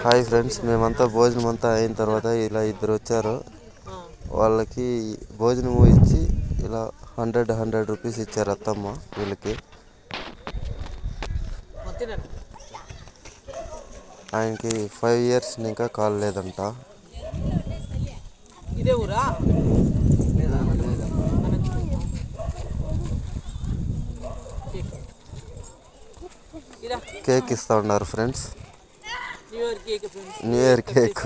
Hi friends, మేమంతా భోజనం అంతా అయిన తర్వాత ఇలా ఇద్దరు వచ్చారు. వాళ్ళకి భోజనం ఇచ్చి ఇలా 100 రూపీస్ ఇచ్చారు అత్తమ్మ వీళ్ళకి. ఆయనకి 5 years ఇంకా కాలేదంట. కేక్ ఇస్తా ఉన్నారు ఫ్రెండ్స్, న్యూ ఇయర్ కేక్.